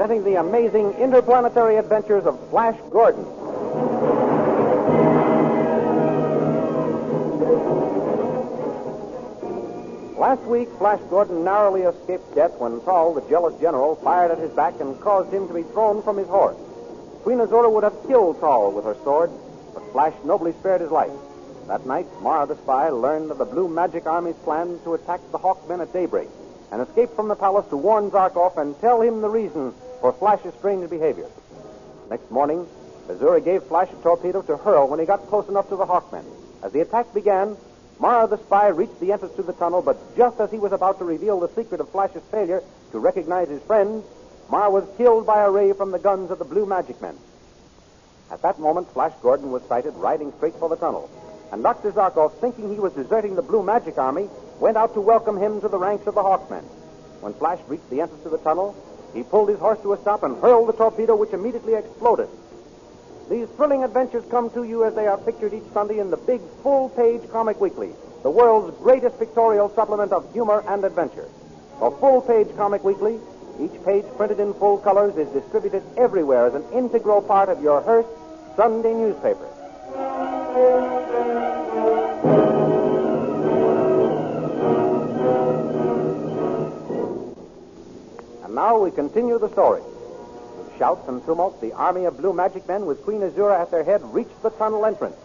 presenting the amazing interplanetary adventures of Flash Gordon. Last week, Flash Gordon narrowly escaped death when Tall, the jealous general, fired at his back and caused him to be thrown from his horse. Queen Azura would have killed Tall with her sword, but Flash nobly spared his life. That night, Mara the spy learned of the Blue Magic Army's plan to attack the Hawkmen at daybreak and escape from the palace to warn Zarkov and tell him the reason for Flash's strange behavior. Next morning, Azura gave Flash a torpedo to hurl when he got close enough to the Hawkmen. As the attack began, Mara the spy reached the entrance to the tunnel, but just as he was about to reveal the secret of Flash's failure to recognize his friends, Mara was killed by a ray from the guns of the Blue Magic Men. At that moment, Flash Gordon was sighted riding straight for the tunnel, and Dr. Zarkov, thinking he was deserting the Blue Magic Army, went out to welcome him to the ranks of the Hawkmen. When Flash reached the entrance to the tunnel, he pulled his horse to a stop and hurled the torpedo, which immediately exploded. These thrilling adventures come to you as they are pictured each Sunday in the big full-page Comic Weekly, the world's greatest pictorial supplement of humor and adventure. A full-page Comic Weekly, each page printed in full colors, is distributed everywhere as an integral part of your Hearst Sunday newspaper. And now we continue the story. With shouts and tumult, the army of Blue Magic Men with Queen Azura at their head reached the tunnel entrance.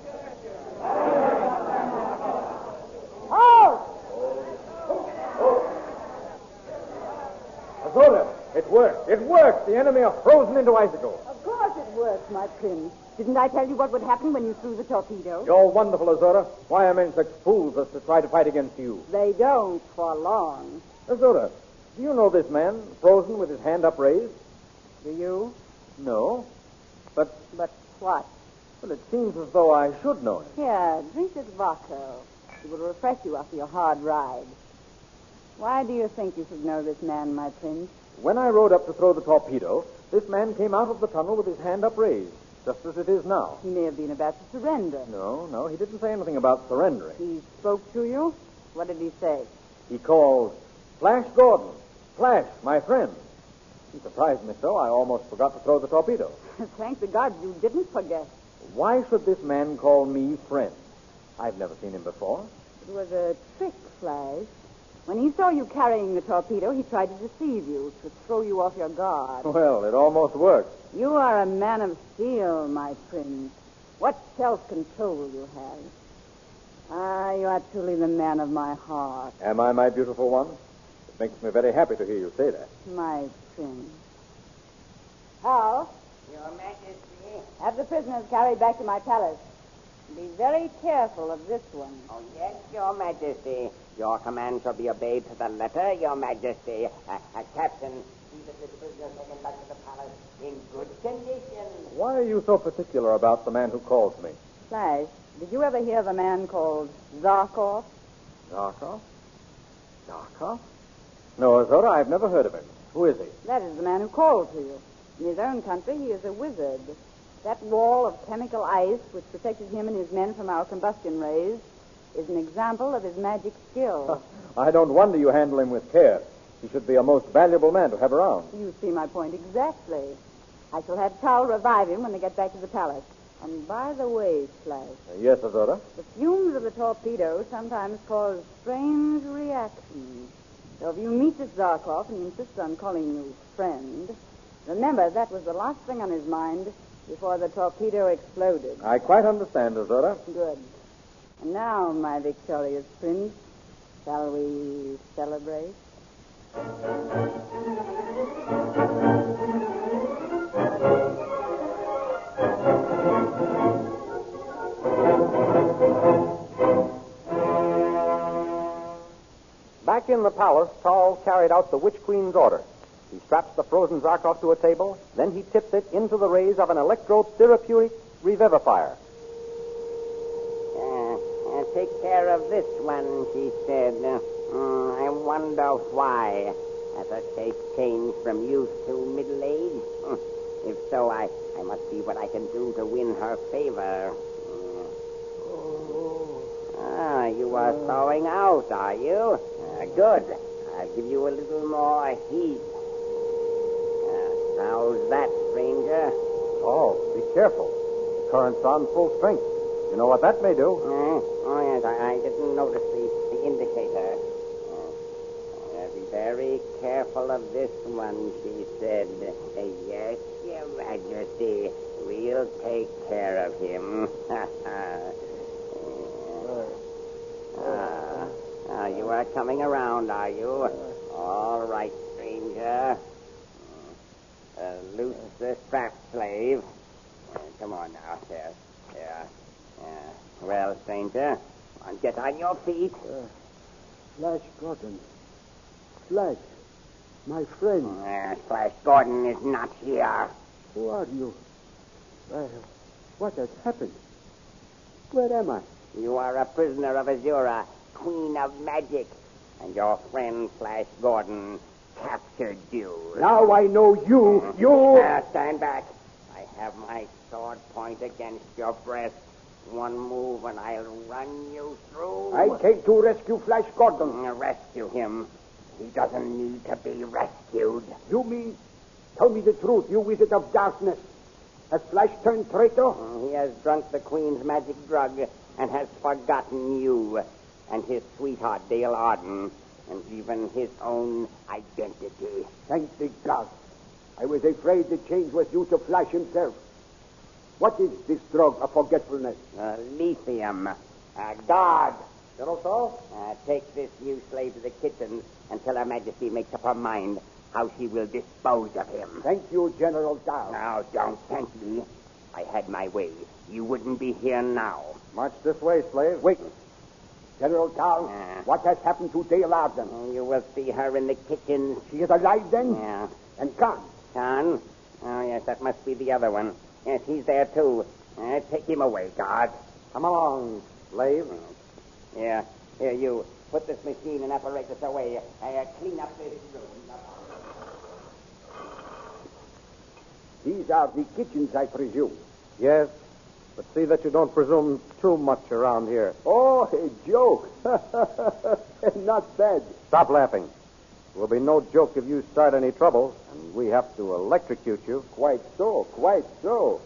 Azura, it worked. It worked. The enemy are frozen into icicles. Of course it worked, my prince. Didn't I tell you what would happen when you threw the torpedo? You're wonderful, Azura. Why are men such fools as to try to fight against you? They don't for long. Azura, do you know this man, frozen with his hand upraised? Do you? No. But what? Well, it seems as though I should know him. Here, drink this vodka. It will refresh you after your hard ride. Why do you think you should know this man, my prince? When I rode up to throw the torpedo, this man came out of the tunnel with his hand upraised, just as it is now. He may have been about to surrender. No, he didn't say anything about surrendering. He spoke to you? What did he say? He called, Flash Gordon. Flash, my friend. He surprised me so, I almost forgot to throw the torpedo. Thank the gods you didn't forget. Why should this man call me friend? I've never seen him before. It was a trick, Flash. When he saw you carrying the torpedo, he tried to deceive you, to throw you off your guard. Well, it almost worked. You are a man of steel, my prince. What self-control you have. Ah, you are truly the man of my heart. Am I, my beautiful one? It makes me very happy to hear you say that. My prince. Hal? Your Majesty? Have the prisoners carried back to my palace. Be very careful of this one. Oh, yes, Your Majesty. Your command shall be obeyed to the letter, Your Majesty. Captain, see that this prisoner taken back to the palace in good condition. Why are you so particular about the man who calls me? Flash, did you ever hear of a man called Zarkov? Zarkov? Zarkov? No, Azura, I've never heard of him. Who is he? That is the man who called to you. In his own country, he is a wizard. That wall of chemical ice, which protected him and his men from our combustion rays, is an example of his magic skill. I don't wonder you handle him with care. He should be a most valuable man to have around. You see my point exactly. I shall have Tal revive him when they get back to the palace. And by the way, Flash... Yes, Azura? The fumes of the torpedo sometimes cause strange reactions. So if you meet this Zarkov and he insists on calling you friend, remember that was the last thing on his mind before the torpedo exploded. I quite understand, Azura. Good. And now, my victorious prince, shall we celebrate? Back in the palace, Tall carried out the Witch Queen's order. He straps the frozen Zarkov to a table, then he tips it into the rays of an electro-therapeutic revivifier. Take care of this one, she said. I wonder why. Has her shape changed from youth to middle age? If so, I must see what I can do to win her favor. You are thawing out, are you? Good. I'll give you a little more heat. How's that, stranger? Oh, be careful. The current's on full strength. You know what that may do. Oh, yes, I didn't notice the indicator. Be very careful of this one, she said. Yes, Your Majesty. We'll take care of him. You are coming around, are you? All right, stranger. Loose the strap, slave. Come on now, there. Well, stranger, get on your feet. Flash Gordon. Flash, my friend. Flash Gordon is not here. Who are you? What has happened? Where am I? You are a prisoner of Azura, Queen of Magic, and your friend Flash Gordon captured you. Now I know you. Stand back. I have my sword point against your breast. One move and I'll run you through. I came to rescue Flash Gordon. Rescue him. He doesn't need to be rescued. You mean... Tell me the truth, you wizard of darkness. Has Flash turned traitor? He has drunk the Queen's magic drug and has forgotten you and his sweetheart, Dale Arden, and even his own identity. Thank the gods. I was afraid the change was due to Flash himself. What is this drug of forgetfulness? Lithium. Guard. General Saul? Take this new slave to the kitchen until Her Majesty makes up her mind how she will dispose of him. Thank you, General Dahl. Now, don't thank me. I had my way. You wouldn't be here now. March this way, slave. Wait. General Dahl, what has happened to Dale Arden? You will see her in the kitchen. She is alive then? Yeah. And Khan? Khan? Oh, yes, that must be the other one. Yes, he's there, too. Take him away, guard. Come along, slave. Here, you. Put this machine and apparatus away. Clean up this room. These are the kitchens, I presume. Yes, but see that you don't presume too much around here. Oh, a joke. Not bad. Stop laughing. It will be no joke if you start any trouble, and we have to electrocute you. Quite so, quite so.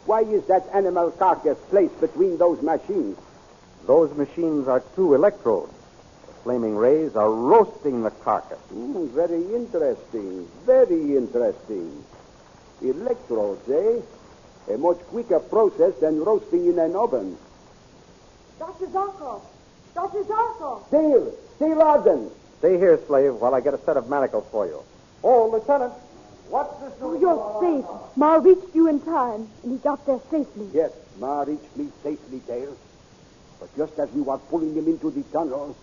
Why is that animal carcass placed between those machines? Those machines are two electrodes. The flaming rays are roasting the carcass. Very interesting, very interesting. Electrodes, eh? A much quicker process than roasting in an oven. Dr. Zarkov! Dr. Zarkov! Dale Arden! Stay here, slave, while I get a set of manacles for you. Oh, Lieutenant, what's this? Oh, you're safe. Ma reached you in time, and he got there safely. Yes, Ma reached me safely, Dale. But just as we were pulling him into the tunnel...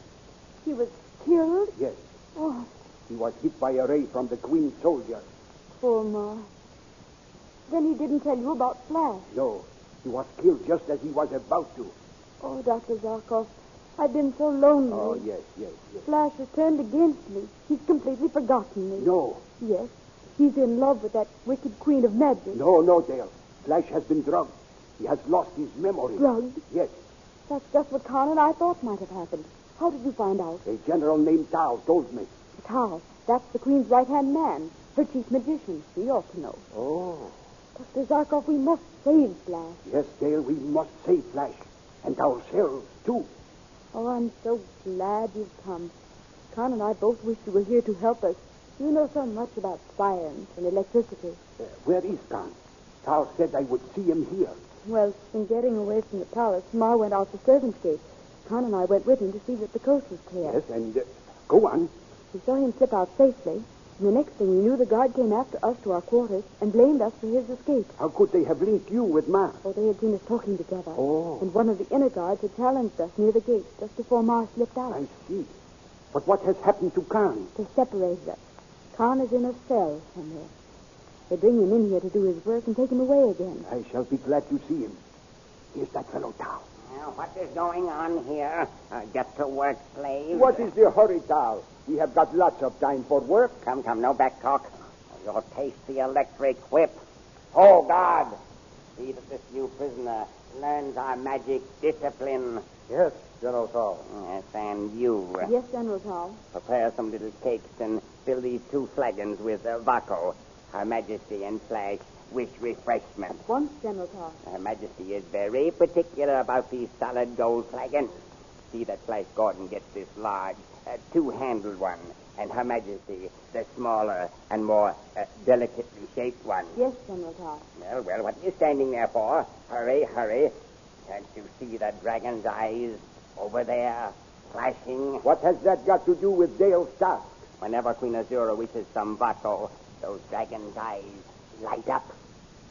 He was killed? Yes. Oh, He was hit by a ray from the Queen's soldier. poor Ma. Then he didn't tell you about Flash. No, he was killed just as he was about to. Oh, Dr. Zarkov, I've been so lonely. Oh, yes. Flash has turned against me. He's completely forgotten me. No, Yes, he's in love with that wicked Queen of Magic. no, Dale. Flash has been drugged. He has lost his memory. Drugged? Yes. That's just what Khan and I thought might have happened. How did you find out? A general named Tao told me. But how? That's the Queen's right-hand man, her chief magician. She ought to know. Oh. Dr. Zarkov, we must save Flash. Yes, Dale, we must save Flash. And ourselves, too. Oh, I'm so glad you've come. Khan and I both wish you were here to help us. You know so much about science and electricity. Where is Khan? Tao said I would see him here. Well, in getting away from the palace, Ma went out the servants' gate. Khan and I went with him to see that the coast was clear. Yes, and go on. We saw him slip out safely. And the next thing we knew, the guard came after us to our quarters and blamed us for his escape. How could they have linked you with Ma? Oh, they had seen us talking together. Oh. And one of the inner guards had challenged us near the gate just before Ma slipped out. I see. But what has happened to Khan? They separated us. Khan is in a cell somewhere. They bring him in here to do his work and take him away again. I shall be glad to see him. Here's that fellow Tao. Now, what is going on here? Get to work, slave. What is the hurry, Tao? We have got lots of time for work. Come, no back talk. You'll taste the electric whip. Oh, God. See that this new prisoner learns our magic discipline. Yes, General Saul. Yes, and you. Yes, General Tao. Prepare some little cakes and fill these 2 flagons with Vaco. Her Majesty and Flash wish refreshment. Once, General Todd. Her Majesty is very particular about these solid gold flagons. See that Flash Gordon gets this large, 2-handled one, and Her Majesty the smaller and more delicately shaped one. Yes, General Todd. Well, what are you standing there for? Hurry, hurry. Can't you see the dragon's eyes over there, flashing? What has that got to do with Dale's task? Whenever Queen Azura wishes some Vaco, those dragon's eyes light up.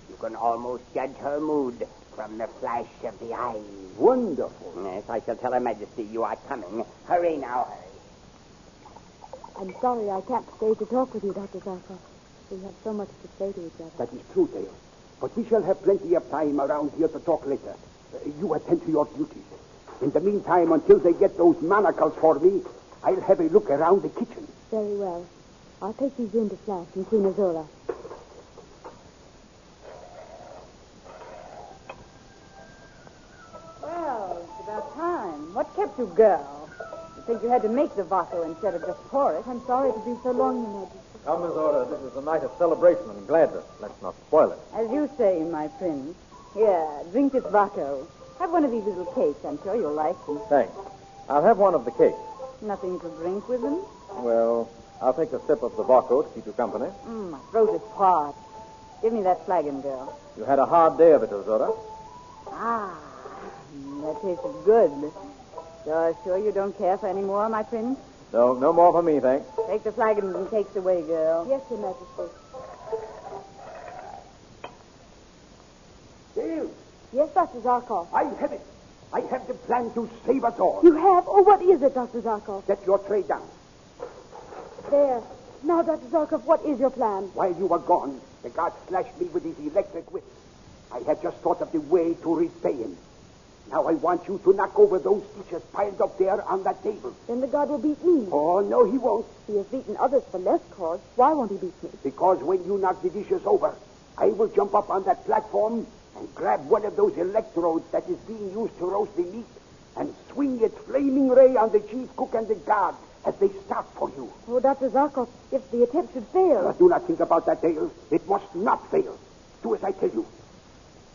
You can almost judge her mood from the flash of the eyes. Wonderful. Yes, I shall tell Her Majesty you are coming. Hurry now, hurry. I'm sorry I can't stay to talk with you, Dr. Zarkov. We have so much to say to each other. That is true, Dale. But we shall have plenty of time around here to talk later. You attend to your duties. In the meantime, until they get those manacles for me, I'll have a look around the kitchen. Very well. I'll take these in to Flash and Queen Azura. Well, it's about time. What kept you, girl? You think you had to make the Vaco instead of just pour it? I'm sorry to be so long, Your Majesty. Come, Miss Order. This is a night of celebration and gladness. Let's not spoil it. As you say, my prince. Here, drink this Vaco. Have one of these little cakes. I'm sure you'll like them. Thanks. I'll have one of the cakes. Nothing to drink with them? Well, I'll take a sip of the Vaco to keep you company. My throat is parched. Give me that flagon, girl. You had a hard day of it, Azura. That tasted good. You're sure you don't care for any more, my prince? No more for me, thanks. Take the flagons and cakes away, girl. Yes, Your Majesty. Dale, Yes, Dr. Zarkov. I have it. I have the plan to save us all. You have? Oh, what is it, Dr. Zarkov? Set your tray down. There. Now, Dr. Zarkov, what is your plan? While you were gone, the guard slashed me with his electric whip. I had just thought of the way to repay him. Now I want you to knock over those dishes piled up there on that table. Then the guard will beat me. Oh, no, he won't. He has beaten others for less cause. Why won't he beat me? Because when you knock the dishes over, I will jump up on that platform and grab one of those electrodes that is being used to roast the meat and swing its flaming ray on the chief cook and the guard as they stop for you. Oh, Dr. Zarkov, if the attempt should fail... Do not think about that, Dale. It must not fail. Do as I tell you.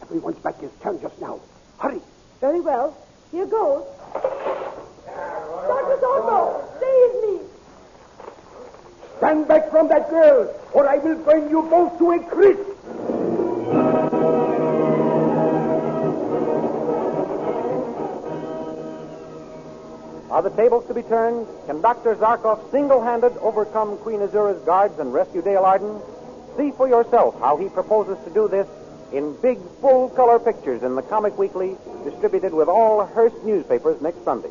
Everyone's back is turned just now. Hurry. Very well. Here goes. Dr. Zarkov, save me! Stand back from that girl, or I will burn you both to a crisp. Are the tables to be turned? Can Dr. Zarkov single-handed overcome Queen Azura's guards and rescue Dale Arden? See for yourself how he proposes to do this in big, full-color pictures in the Comic Weekly, distributed with all Hearst newspapers next Sunday.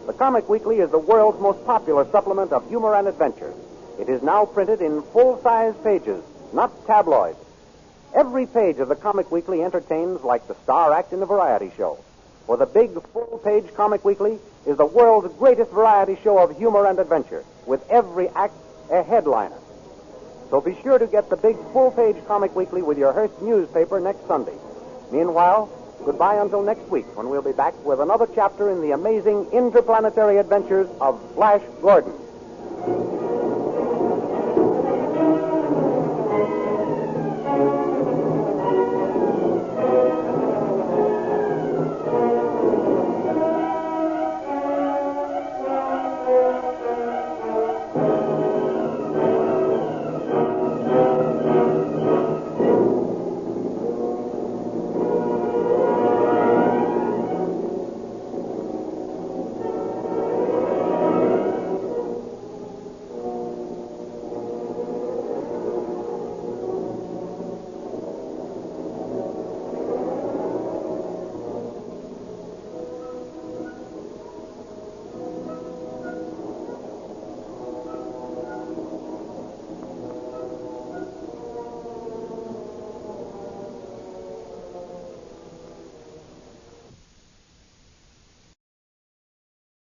The Comic Weekly is the world's most popular supplement of humor and adventure. It is now printed in full-size pages, not tabloids. Every page of the Comic Weekly entertains like the star act in a variety show. For the big, full-page Comic Weekly is the world's greatest variety show of humor and adventure, with every act a headliner. So be sure to get the big, full-page Comic Weekly with your Hearst newspaper next Sunday. Meanwhile, goodbye until next week, when we'll be back with another chapter in the amazing interplanetary adventures of Flash Gordon.